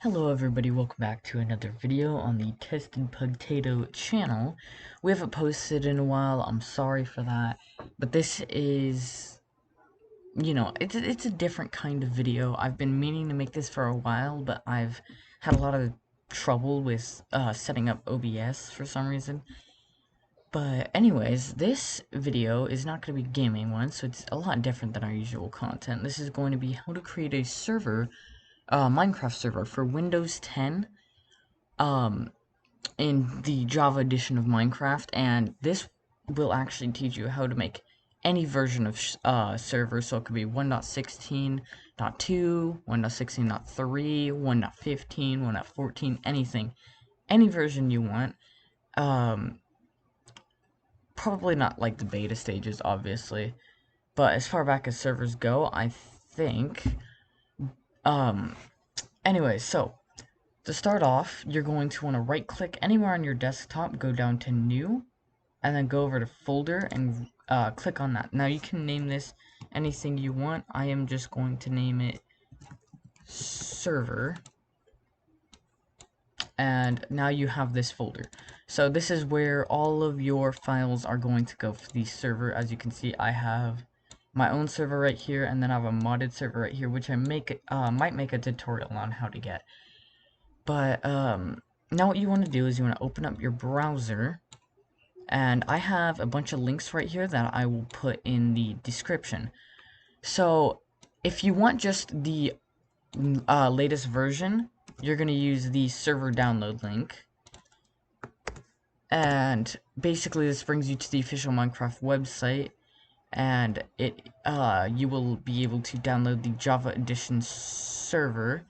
Hello everybody, welcome back to another video on the Tested Potato channel. We haven't posted in a while, I'm sorry for that, but this is, it's a different kind of video. I've been meaning to make this for a while, but I've had a lot of trouble with setting up OBS for some reason. But anyways, this video is not going to be a gaming one, so it's a lot different than our usual content. This is going to be how to create a server, Minecraft server for Windows 10, in the Java edition of Minecraft, and this will actually teach you how to make any version of server, so it could be 1.16.2, 1.16.3, 1.15, 1.14, anything. Any version you want. Probably not like the beta stages, obviously, but as far back as servers go, I think. Anyways, so to start off, you're going to want to right click anywhere on your desktop, go down to new, and then go over to folder and click on that. Now you can name this anything you want. I am just going to name it server, and now you have this folder. So this is where all of your files are going to go for the server. As you can see, I have my own server right here, and then I have a modded server right here, which I might make a tutorial on how to get. But now what you want to do is you want to open up your browser, and I have a bunch of links right here that I will put in the description. So if you want just the latest version, you're going to use the server download link. And basically this brings you to the official Minecraft website, and you will be able to download the Java edition server.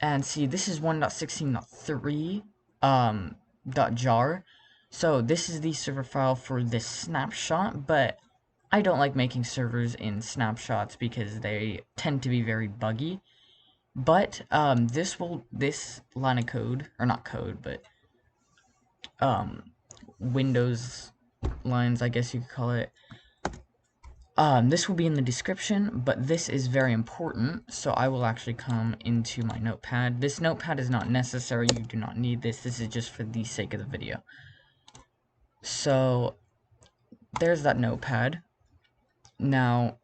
And see, this is 1.16.3 .jar. So this is the server file for this snapshot, but I don't like making servers in snapshots because they tend to be very buggy. But this line of code, or not code, but Windows lines, I guess you could call it. This will be in the description, but this is very important, so I will actually come into my notepad. This notepad is not necessary, you do not need this, this is just for the sake of the video. So, there's that notepad. Now,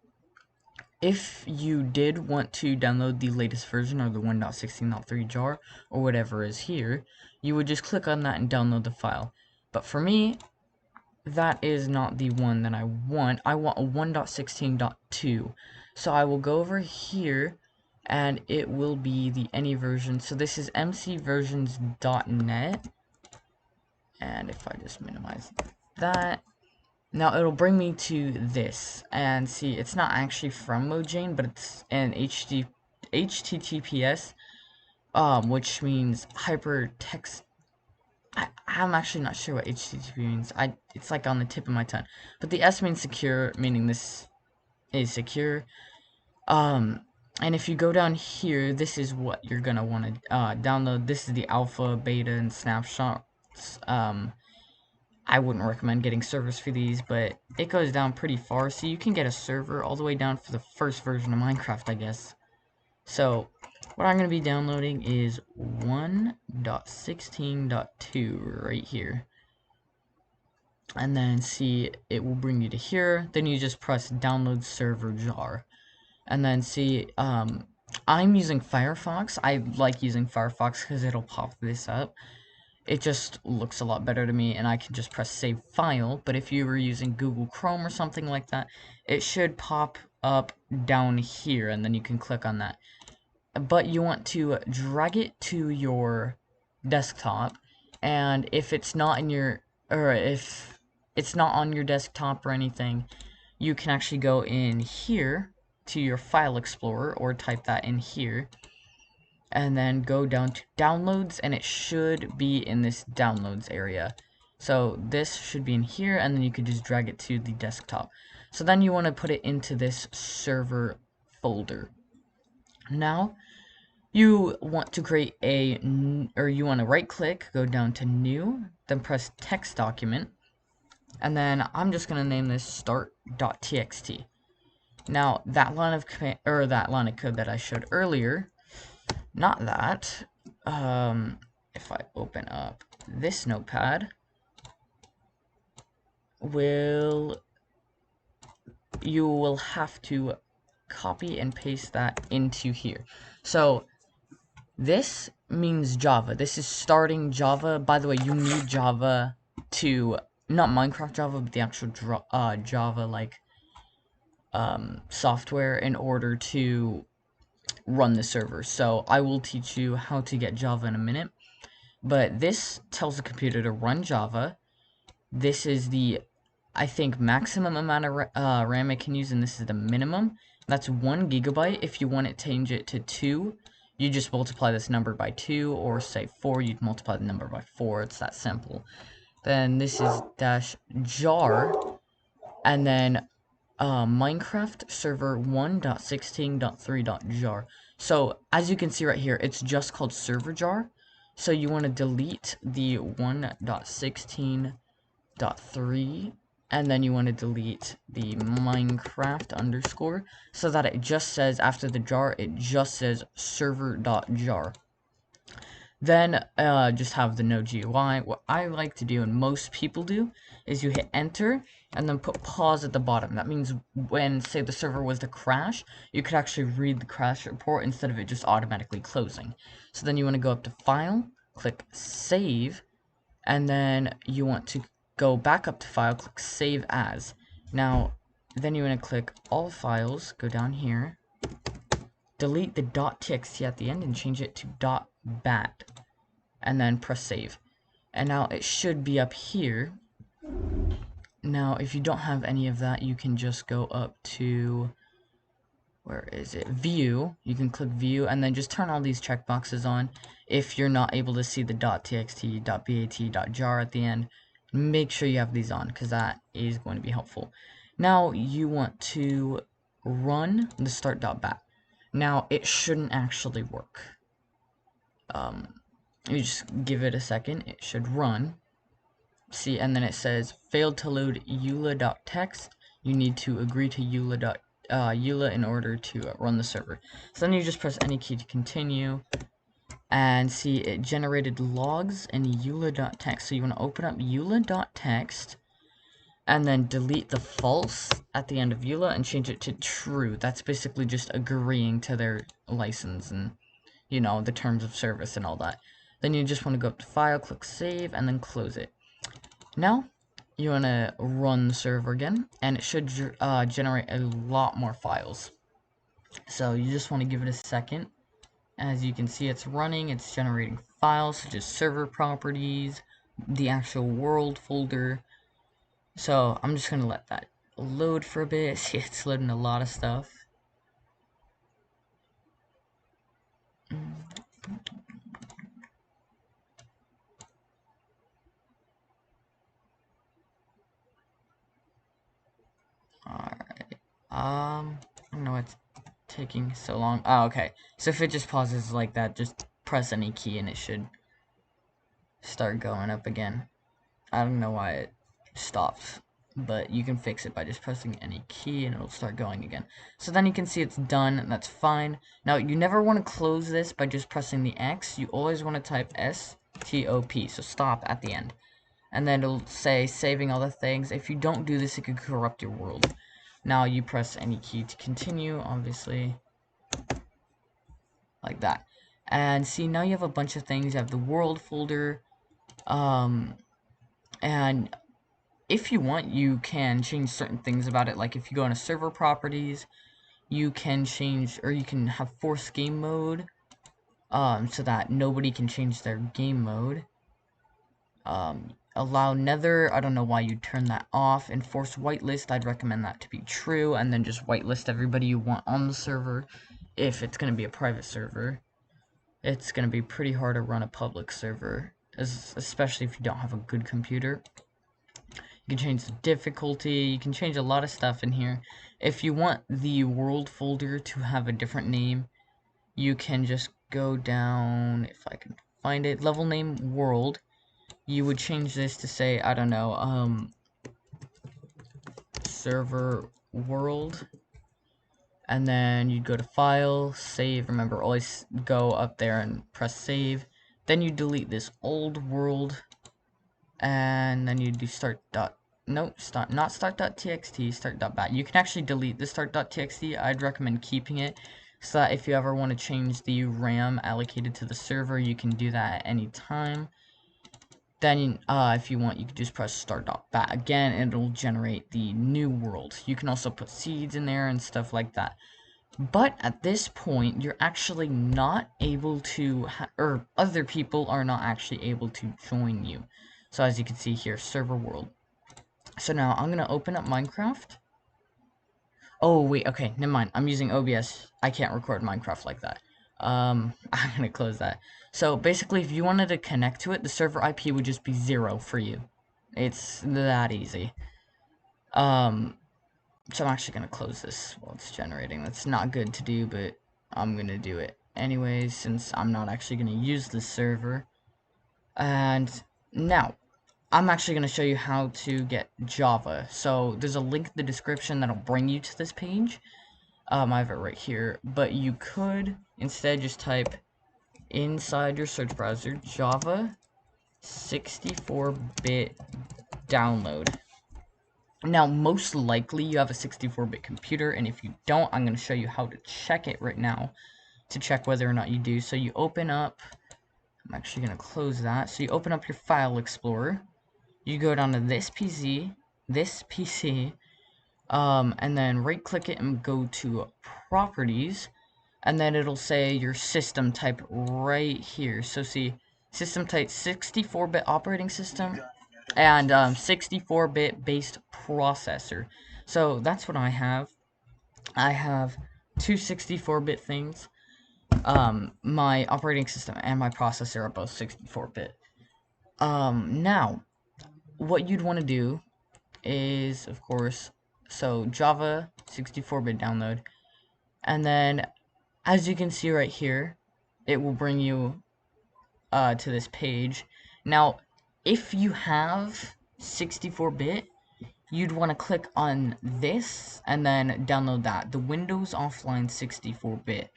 if you did want to download the latest version, or the 1.16.3 jar, or whatever is here, you would just click on that and download the file. But for me, that is not the one that I want. I want a 1.16.2. So I will go over here, and it will be the any version. So this is mcversions.net. And if I just minimize that, now it'll bring me to this. And see, it's not actually from Mojang, but it's an HTTPS, which means hypertext. I'm actually not sure what HTTP means. It's like on the tip of my tongue. But the S means secure, meaning this is secure. And if you go down here, this is what you're gonna want to download. This is the alpha, beta, and snapshots. I wouldn't recommend getting servers for these, but it goes down pretty far, so you can get a server all the way down for the first version of Minecraft, I guess. So what I'm going to be downloading is 1.16.2 right here. And then see, it will bring you to here. Then you just press download server.jar. And then see, I'm using Firefox. I like using Firefox because it'll pop this up. It just looks a lot better to me, and I can just press save file. But if you were using Google Chrome or something like that, it should pop up down here, and then you can click on that. But you want to drag it to your desktop, and if it's not in your, or if it's not on your desktop or anything, you can actually go in here to your file explorer, or type that in here, and then go down to downloads, and it should be in this downloads area. So this should be in here, and then you could just drag it to the desktop. So then you want to put it into this server folder. Now, you want to create you want to right click, go down to new, then press text document, and then I'm just going to name this Start.txt. Now, that line of code that I showed earlier, not that, if I open up this notepad, you will have to copy and paste that into here. So this means Java. This is starting Java. By the way, you need Java to, not Minecraft Java, but the actual Java like software in order to run the server. So I will teach you how to get Java in a minute. But this tells the computer to run Java. This is the, I think, maximum amount of RAM it can use, and this is the minimum. That's 1 GB. If you want to change it to 2, you just multiply this number by 2, or say 4, you'd multiply the number by 4. It's that simple. Then this is -jar, and then Minecraft server 1.16.3.jar. So as you can see right here, it's just called server.jar. So you want to delete the 1.16.3, and then you want to delete the Minecraft underscore, so that it just says, after the jar, it just says server.jar. Then just have the no GUI. What I like to do, and most people do, is you hit enter and then put pause at the bottom. That means when, say, the server was to crash, you could actually read the crash report instead of it just automatically closing. So then you want to go up to File, click Save, and then you want to go back up to File, click Save As. Now, then you want to click All Files, go down here, delete the .txt at the end and change it to .bat, and then press save. And now it should be up here. Now if you don't have any of that, you can just go up to, where is it, view. You can click view and then just turn all these checkboxes on. If you're not able to see the .txt, .bat, .jar at the end, make sure you have these on, because that is going to be helpful. Now you want to run the Start.bat. Now, it shouldn't actually work. You just give it a second, it should run. See, and then it says, failed to load eula.txt. You need to agree to eula in order to run the server. So then you just press any key to continue. And see, it generated logs in eula.txt. So you want to open up eula.txt. And then delete the false at the end of eula and change it to true. That's basically just agreeing to their license and, you know, the terms of service and all that. Then you just want to go up to File, click Save, and then close it. Now, you want to run the server again, and it should generate a lot more files. So you just want to give it a second. As you can see, it's running, it's generating files such as server properties, the actual world folder. So I'm just gonna let that load for a bit. See, it's loading a lot of stuff. Alright. I don't know what's taking so long. Oh, okay. So if it just pauses like that, just press any key and it should start going up again. I don't know why it stopped, but you can fix it by just pressing any key and it'll start going again. So then you can see it's done, and that's fine. Now, you never want to close this by just pressing the X. You always want to type STOP, so stop at the end. And then it'll say saving all the things. If you don't do this, it could corrupt your world. Now you press any key to continue, obviously, like that. And see, now you have a bunch of things. You have the world folder, and if you want, you can change certain things about it. Like if you go into server properties, you can change, or you can have force game mode, so that nobody can change their game mode. Allow nether, I don't know why you'd turn that off. Enforce whitelist, I'd recommend that to be true, and then just whitelist everybody you want on the server. If it's going to be a private server, it's going to be pretty hard to run a public server, especially if you don't have a good computer. You can change the difficulty, you can change a lot of stuff in here. If you want the world folder to have a different name, you can just go down, if I can find it, level name world. You would change this to say, I don't know, server world, and then you'd go to File, Save. Remember, always go up there and press Save, Then you delete this old world, and then you do not start.txt, start.bat. You can actually delete the start.txt. I'd recommend keeping it, so that if you ever want to change the RAM allocated to the server, you can do that at any time. Then, if you want, you can just press start.bat again, and it'll generate the new world. You can also put seeds in there and stuff like that. But at this point, you're actually not able to, or other people are not actually able to join you. So as you can see here, server world. So now I'm gonna open up Minecraft. Oh wait, okay, never mind. I'm using OBS. I can't record Minecraft like that. I'm gonna close that. So basically, if you wanted to connect to it, the server IP would just be 0 for you. It's that easy. So I'm actually gonna close this while it's generating. That's not good to do, but I'm gonna do it anyways, since I'm not actually gonna use this server. And now, I'm actually gonna show you how to get Java. So there's a link in the description that'll bring you to this page. I have it right here, but you could instead just type inside your search browser Java 64-bit download. Now, most likely you have a 64-bit computer, and if you don't, I'm going to show you how to check it right now to check whether or not you do. So you open up, I'm actually going to close that. So you open up your file explorer, you go down to this PC, and then right click it and go to properties, and then it'll say your system type right here. So see, system type 64-bit operating system and 64-bit based processor. So that's what I have. I have two 64-bit things. My operating system and my processor are both 64-bit. Now, what you'd want to do is, of course, so Java 64-bit download, and then as you can see right here, it will bring you to this page. Now, if you have 64-bit, you'd want to click on this and then download that, the Windows Offline 64-bit.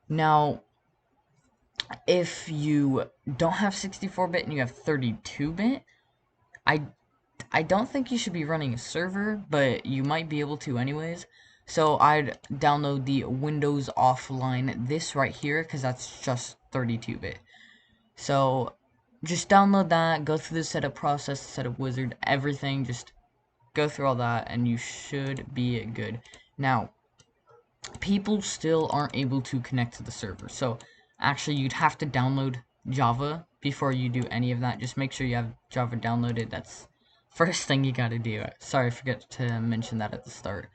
Now, if you don't have 64-bit and you have 32-bit, I don't think you should be running a server, but you might be able to anyways. So I'd download the Windows Offline, this right here, because that's just 32-bit. So just download that, go through the setup process, setup wizard, everything, just go through all that, and you should be good. Now, people still aren't able to connect to the server, so actually you'd have to download Java before you do any of that. Just make sure you have Java downloaded. That's first thing you gotta do. Sorry, I forgot to mention that at the start.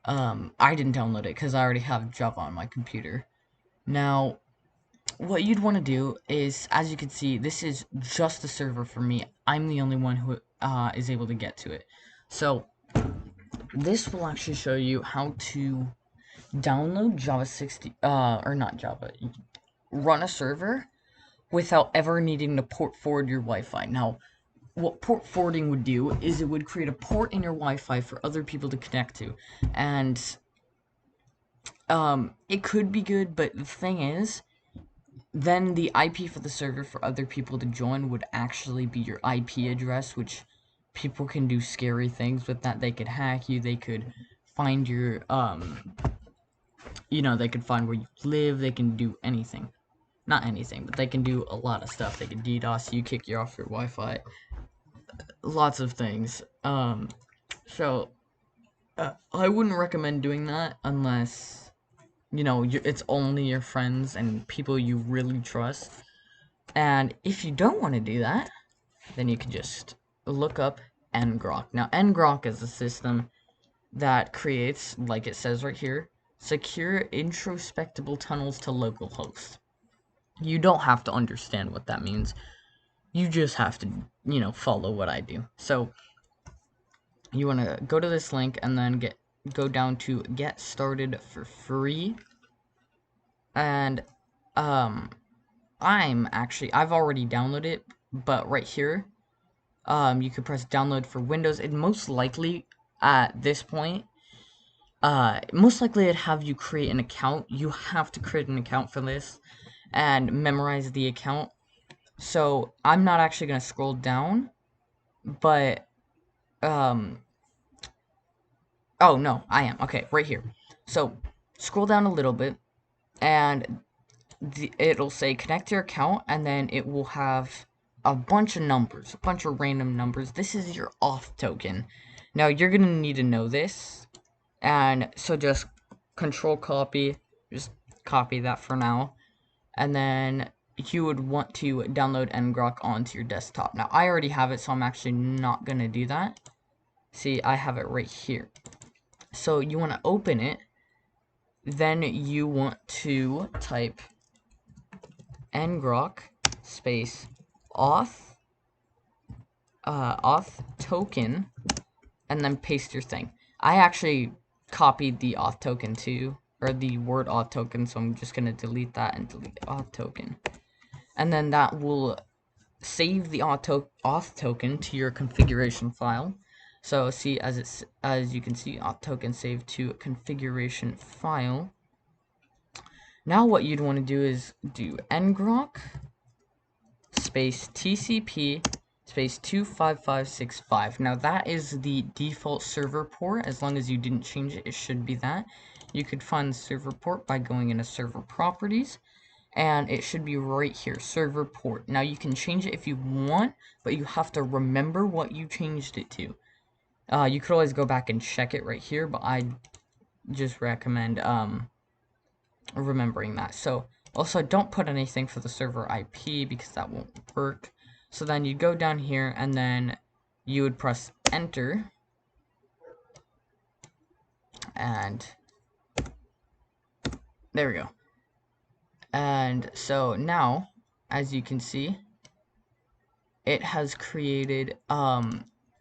I didn't download it because I already have Java on my computer. Now, what you'd want to do is, as you can see, this is just the server for me. I'm the only one who is able to get to it. So, this will actually show you how to download Java 60, or not Java, run a server without ever needing to port forward your Wi-Fi. Now, what port forwarding would do is it would create a port in your Wi-Fi for other people to connect to, and it could be good, but the thing is, then the IP for the server for other people to join would actually be your IP address, which people can do scary things with that. They could hack you, they could find your, they could find where you live, they can do anything. Not anything, but they can do a lot of stuff. They can DDoS you, kick you off your Wi-Fi. Lots of things. So, I wouldn't recommend doing that unless it's only your friends and people you really trust. And if you don't want to do that, then you can just look up ngrok. Now, ngrok is a system that creates, like it says right here, secure introspectable tunnels to localhost. You don't have to understand what that means. You just have to, follow what I do. So, you want to go to this link and then go down to get started for free. And I've already downloaded it, but right here you could press download for Windows. It most likely at this point most likely it'd have you create an account. You have to create an account for this and memorize the account. So I'm not actually going to scroll down, but, oh no, I am. Okay, right here. So scroll down a little bit, and it'll say connect your account, and then it will have a bunch of numbers, a bunch of random numbers. This is your auth token. Now you're going to need to know this, and so just control copy, just copy that for now, and then you would want to download ngrok onto your desktop. Now I already have it, so I'm actually not going to do that. See, I have it right here. So you want to open it, then you want to type ngrok space auth token, and then paste your thing. I actually copied the auth token too, or the word auth token, so I'm just gonna delete that and delete the auth token, and then that will save the auth token to your configuration file. So see, as you can see, auth token saved to configuration file. Now what you'd want to do is do ngrok space TCP space 25565. Now that is the default server port. As long as you didn't change it, it should be that. You could find the server port by going into server properties, and it should be right here, server port. Now you can change it if you want, but you have to remember what you changed it to. You could always go back and check it right here, but I just recommend remembering that. So also don't put anything for the server IP because that won't work. So then you go down here and then you would press enter, and there we go. And so now, as you can see, it has created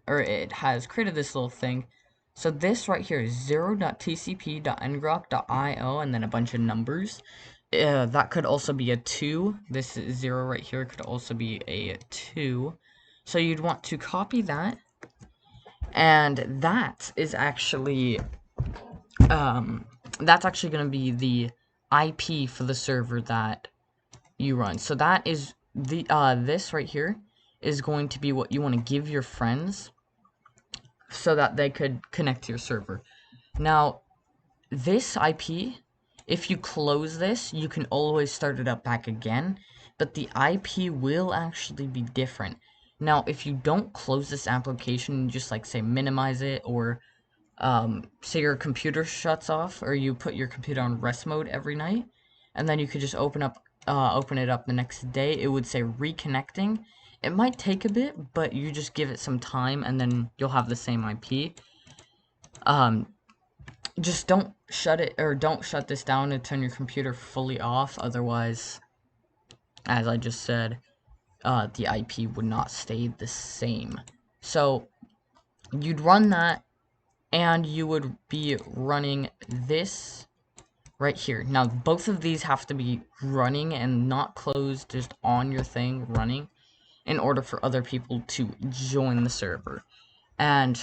this little thing. So this right here is 0.tcp.ngrok.io and then a bunch of numbers. That could also be a 2. This is 0 right here could also be a 2. So you'd want to copy that, and that is actually that's actually going to be the IP for the server that you run. So that is the this right here is going to be what you want to give your friends so that they could connect to your server. Now, this IP, if you close this, you can always start it up back again, but the IP will actually be different. Now, if you don't close this application, just like say minimize it, or say your computer shuts off, or you put your computer on rest mode every night, and then you could just open it up the next day, it would say reconnecting. It might take a bit, but you just give it some time, and then you'll have the same IP. Just don't shut this down and turn your computer fully off, otherwise, as I just said, the IP would not stay the same. So, you'd run that, and you would be running this right here. Now, both of these have to be running and not closed, just on your thing, running, in order for other people to join the server. And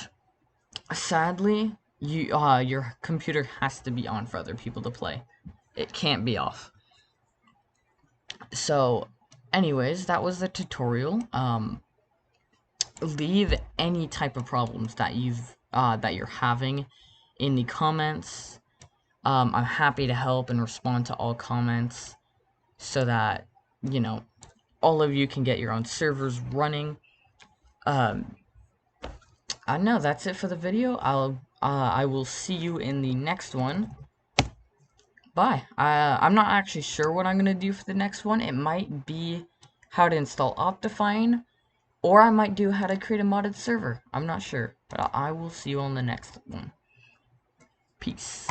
sadly, your computer has to be on for other people to play. It can't be off. So, anyways, that was the tutorial. Leave any type of problems that you're having in the comments. I'm happy to help and respond to all comments so that, you know, all of you can get your own servers running. I don't know, that's it for the video. I will see you in the next one. Bye. I'm not actually sure what I'm gonna do for the next one. It might be how to install Optifine, or I might do how to create a modded server. I'm not sure, but I will see you on the next one. Peace.